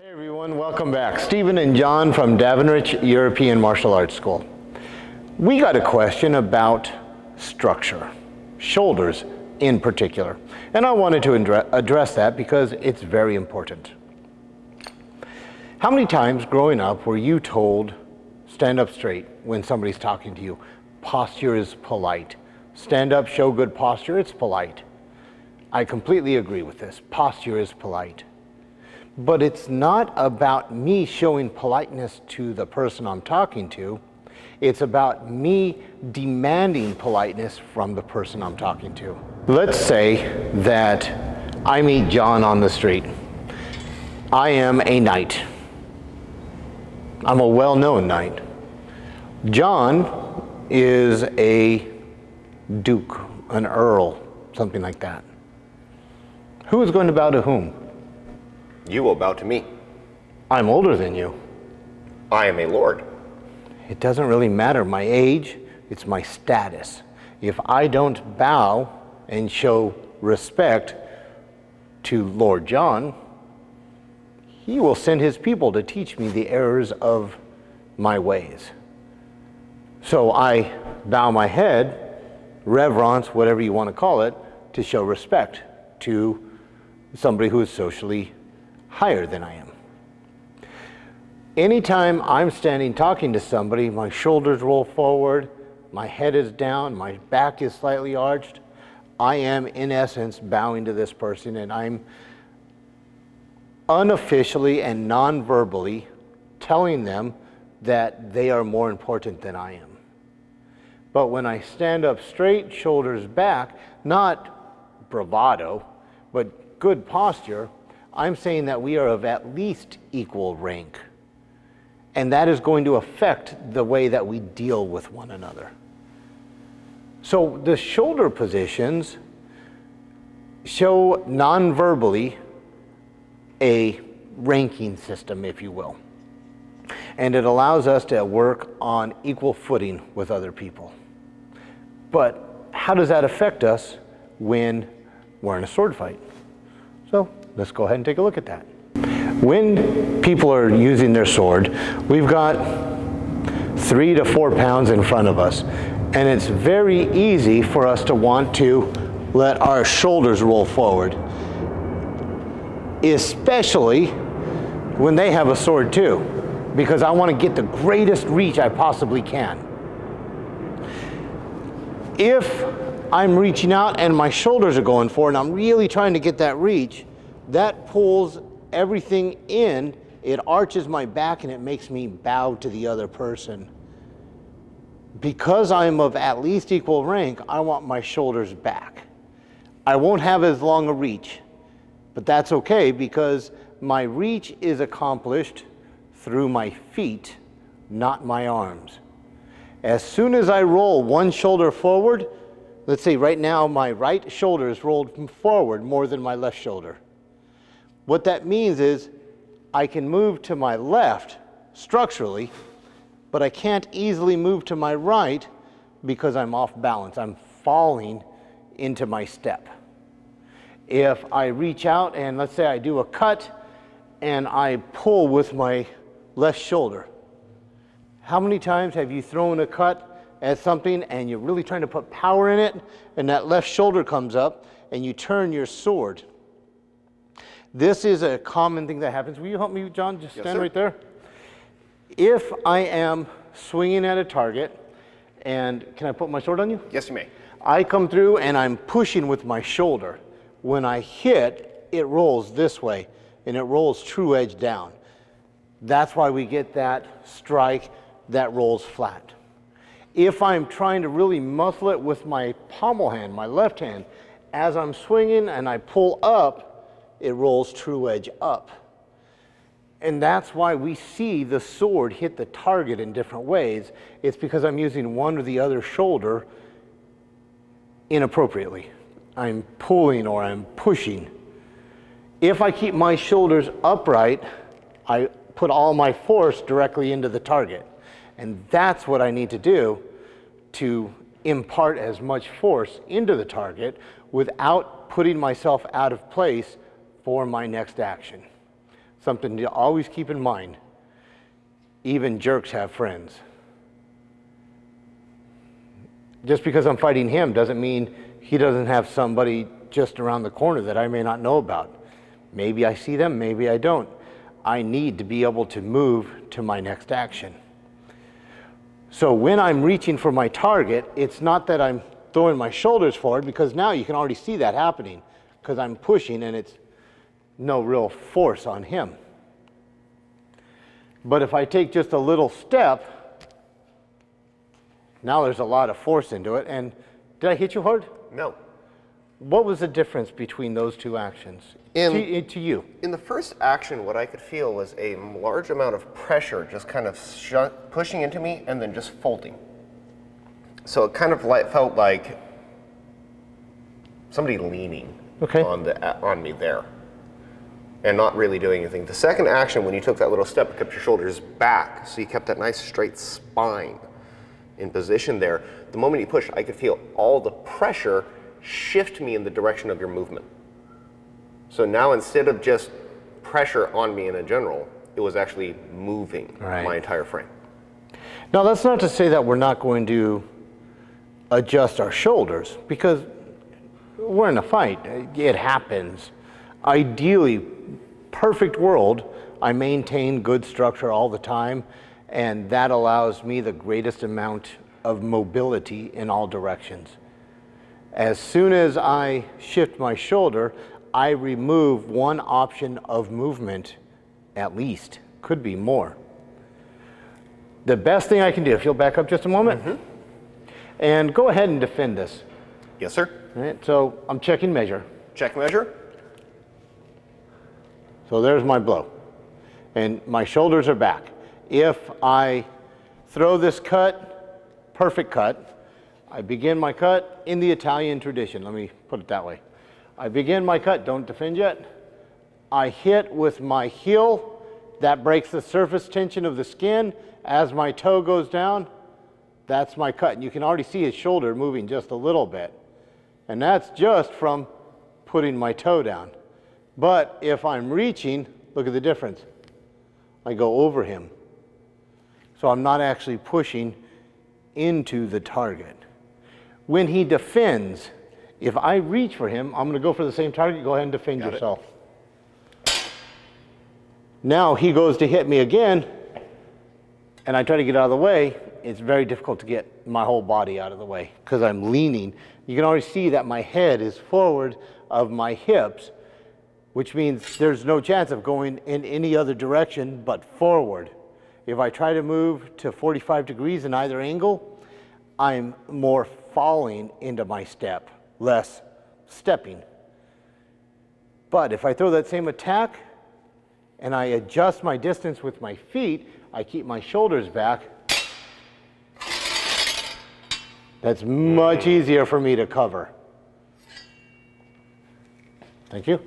Hey everyone, welcome back. Stephen and John from Davernich European Martial Arts School. We got a question about structure, shoulders in particular, and I wanted to address that because it's very important. How many times growing up were you told, stand up straight when somebody's talking to you? Posture is polite. Stand up, show good posture, it's polite. I completely agree with this. Posture is polite. But it's not about me showing politeness to the person I'm talking to. It's about me demanding politeness from the person I'm talking to. Let's say that I meet John on the street. I am a knight. I'm a well-known knight. John is a duke, an earl, something like that. Who is going to bow to whom? You will bow to me. I'm older than you. I am a lord. It doesn't really matter my age, it's my status. If I don't bow and show respect to Lord John, he will send his people to teach me the errors of my ways. So I bow my head, reverence, whatever you want to call it, to show respect to somebody who is socially higher than I am. Anytime I'm standing talking to somebody, my shoulders roll forward, my head is down, my back is slightly arched, I am in essence bowing to this person, and I'm unofficially and non-verbally telling them that they are more important than I am. But when I stand up straight, shoulders back, not bravado, but good posture, I'm saying that we are of at least equal rank. And that is going to affect the way that we deal with one another. So the shoulder positions show non-verbally a ranking system, if you will. And it allows us to work on equal footing with other people. But how does that affect us when we're in a sword fight? So let's go ahead and take a look at that. When people are using their sword, we've got 3 to 4 pounds in front of us, and it's very easy for us to want to let our shoulders roll forward, especially when they have a sword too, because I want to get the greatest reach I possibly can. If I'm reaching out and my shoulders are going forward and I'm really trying to get that reach, that pulls everything in, it arches my back and it makes me bow to the other person. Because I'm of at least equal rank, I want my shoulders back. I won't have as long a reach, but that's okay because my reach is accomplished through my feet, not my arms. As soon as I roll one shoulder forward, let's say right now my right shoulder is rolled forward more than my left shoulder. What that means is I can move to my left structurally, but I can't easily move to my right because I'm off balance. I'm falling into my step. If I reach out and let's say I do a cut and I pull with my left shoulder, how many times have you thrown a cut at something and you're really trying to put power in it and that left shoulder comes up and you turn your sword? This is a common thing that happens. Will you help me, John? Just stand right there. If I am swinging at a target, and can I put my sword on you? Yes, you may. I come through and I'm pushing with my shoulder. When I hit, it rolls this way, and it rolls true edge down. That's why we get that strike that rolls flat. If I'm trying to really muscle it with my pommel hand, my left hand, as I'm swinging and I pull up, it rolls true edge up. And that's why we see the sword hit the target in different ways. It's because I'm using one or the other shoulder inappropriately. I'm pulling or I'm pushing. If I keep my shoulders upright, I put all my force directly into the target. And that's what I need to do to impart as much force into the target without putting myself out of place for my next action. Something to always keep in mind. Even jerks have friends. Just because I'm fighting him doesn't mean he doesn't have somebody just around the corner that I may not know about. Maybe I see them, maybe I don't. I need to be able to move to my next action. So when I'm reaching for my target, it's not that I'm throwing my shoulders forward, because now you can already see that happening, because I'm pushing and it's no real force on him. But if I take just a little step, now there's a lot of force into it. And did I hit you hard? No. What was the difference between those two actions to you? In the first action, what I could feel was a large amount of pressure just kind of pushing into me and then just folding. So it kind of felt like somebody leaning on me there and not really doing anything. The second action, when you took that little step, you kept your shoulders back, so you kept that nice straight spine in position there. The moment you pushed, I could feel all the pressure shift me in the direction of your movement. So now, instead of just pressure on me in a general, it was actually moving my entire frame. Now, that's not to say that we're not going to adjust our shoulders, because we're in a fight. It happens. Ideally, perfect world, I maintain good structure all the time, and that allows me the greatest amount of mobility in all directions. As soon as I shift my shoulder, I remove one option of movement, at least, could be more. The best thing I can do, if you'll back up just a moment, and go ahead and defend this. Yes, sir. All right, so I'm checking measure. Check measure. So there's my blow, and my shoulders are back. If I throw this cut, perfect cut, I begin my cut in the Italian tradition. Let me put it that way. I begin my cut, don't defend yet. I hit with my heel, that breaks the surface tension of the skin. As my toe goes down, that's my cut. And you can already see his shoulder moving just a little bit. And that's just from putting my toe down. But if I'm reaching, look at the difference. I go over him. So I'm not actually pushing into the target. When he defends, if I reach for him, I'm going to go for the same target. Go ahead and defend yourself. Now he goes to hit me again, and I try to get out of the way. It's very difficult to get my whole body out of the way because I'm leaning. You can already see that my head is forward of my hips, which means there's no chance of going in any other direction but forward. If I try to move to 45 degrees in either angle, I'm more falling into my step, less stepping. But if I throw that same attack and I adjust my distance with my feet, I keep my shoulders back, that's much easier for me to cover. Thank you.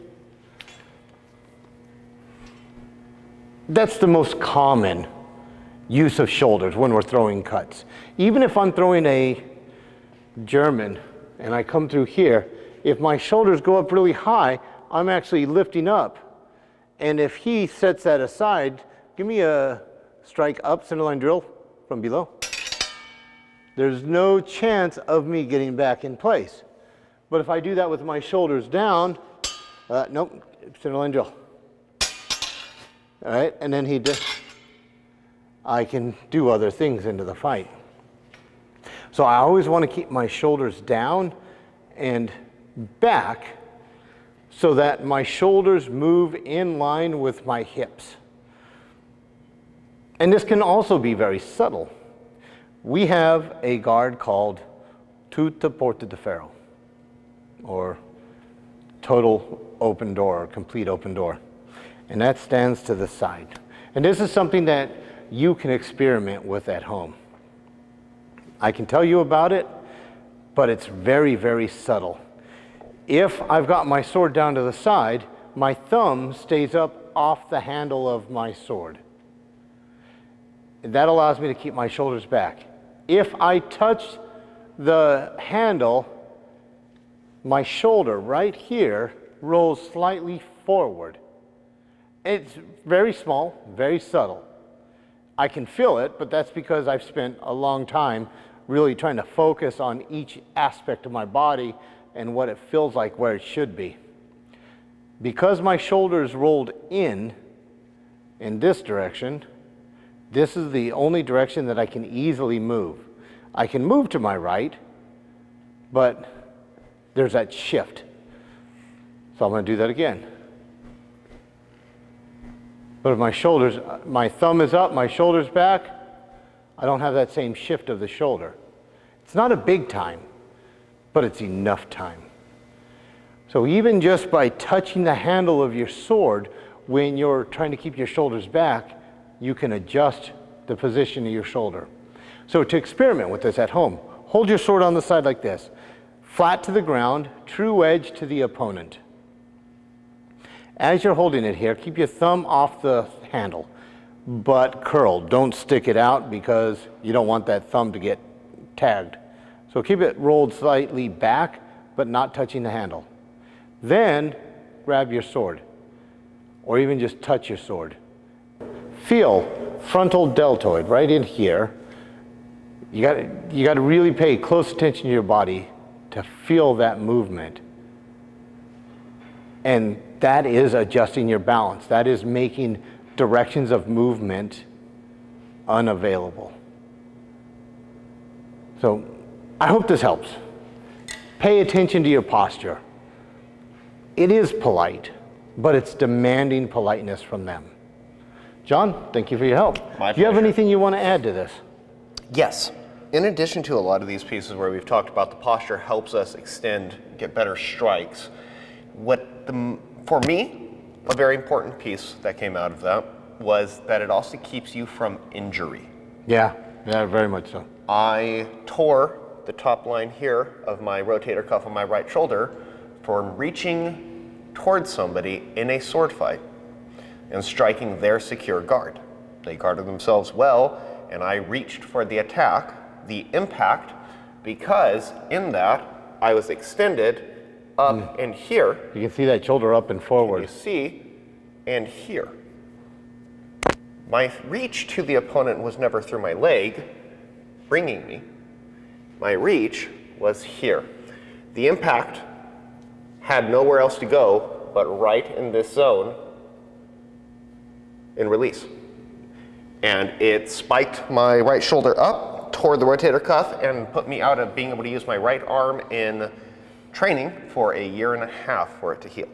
That's the most common use of shoulders when we're throwing cuts. Even if I'm throwing a German and I come through here, if my shoulders go up really high, I'm actually lifting up. And if he sets that aside, give me a strike up, centerline drill from below. There's no chance of me getting back in place. But if I do that with my shoulders down, nope, centerline drill. All right, and then I can do other things into the fight. So I always want to keep my shoulders down and back so that my shoulders move in line with my hips. And this can also be very subtle. We have a guard called tutta porta di ferro, or total open door, or complete open door. And that stands to the side. And this is something that you can experiment with at home. I can tell you about it, but it's very, very subtle. If I've got my sword down to the side, my thumb stays up off the handle of my sword. That allows me to keep my shoulders back. If I touch the handle, my shoulder right here rolls slightly forward. It's very small, very subtle. I can feel it, but that's because I've spent a long time really trying to focus on each aspect of my body and what it feels like where it should be. Because my shoulders rolled in this direction, this is the only direction that I can easily move. I can move to my right, but there's that shift. So I'm going to do that again. But if my thumb is up, my shoulder's back, I don't have that same shift of the shoulder. It's not a big time, but it's enough time. So even just by touching the handle of your sword when you're trying to keep your shoulders back, you can adjust the position of your shoulder. So to experiment with this at home, hold your sword on the side like this, flat to the ground, true edge to the opponent. As you're holding it here, keep your thumb off the handle, but curled. Don't stick it out because you don't want that thumb to get tagged. So keep it rolled slightly back, but not touching the handle. Then grab your sword, or even just touch your sword. Feel frontal deltoid right in here. You got to really pay close attention to your body to feel that movement. And that is adjusting your balance. That is making directions of movement unavailable. So I hope this helps. Pay attention to your posture. It is polite, but it's demanding politeness from them. John, thank you for your help. My Do you have pleasure. anything you want to add to this? Yes. In addition to a lot of these pieces where we've talked about the posture helps us extend, get better strikes, for me, a very important piece that came out of that was that it also keeps you from injury. Yeah, very much so. I tore the top line here of my rotator cuff on my right shoulder from reaching towards somebody in a sword fight and striking their secure guard. They guarded themselves well, and I reached for the attack, the impact, because in that I was extended up and here. You can see that shoulder up and forward. You see, and here. My reach to the opponent was never through my leg, bringing me. My reach was here. The impact had nowhere else to go but right in this zone in release. And it spiked my right shoulder up, tore the rotator cuff, and put me out of being able to use my right arm in training for a year and a half for it to heal.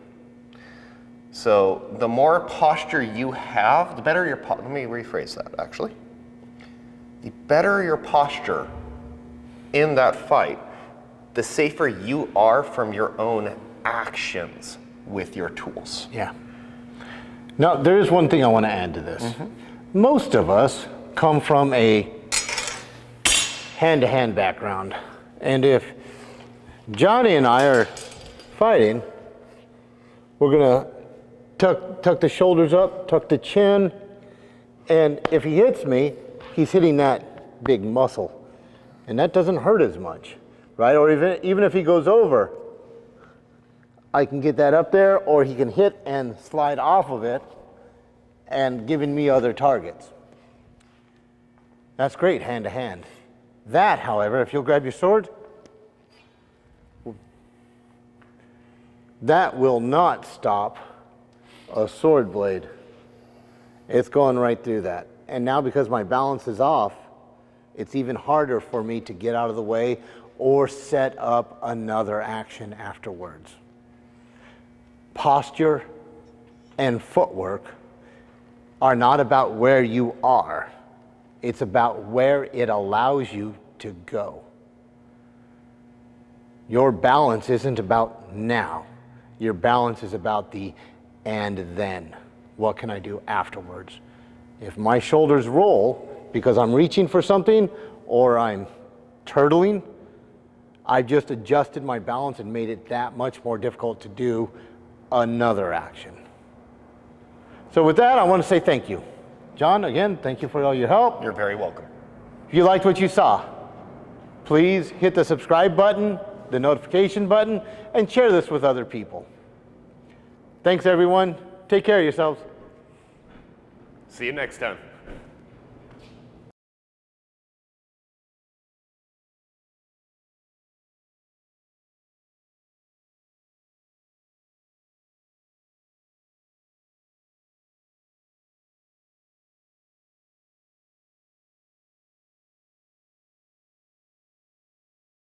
So the more posture you have, the better your let me rephrase that actually. The better your posture in that fight, the safer you are from your own actions with your tools. Yeah. Now, there is one thing I want to add to this. Most of us come from a hand-to-hand background. And if Johnny and I are fighting, we're going to tuck the shoulders up, tuck the chin, and if he hits me, he's hitting that big muscle. And that doesn't hurt as much, right? Or even if he goes over, I can get that up there, or he can hit and slide off of it and giving me other targets. That's great, hand to hand. That, however, if you'll grab your sword, that will not stop a sword blade. It's going right through that. And now because my balance is off, it's even harder for me to get out of the way or set up another action afterwards. Posture and footwork are not about where you are. It's about where it allows you to go. Your balance isn't about now. Your balance is about the and then. What can I do afterwards? If my shoulders roll because I'm reaching for something or I'm turtling, I've just adjusted my balance and made it that much more difficult to do another action. So with that, I want to say thank you. John, again, thank you for all your help. You're very welcome. If you liked what you saw, please hit the subscribe button, the notification button, and share this with other people. Thanks, everyone. Take care of yourselves. See you next time.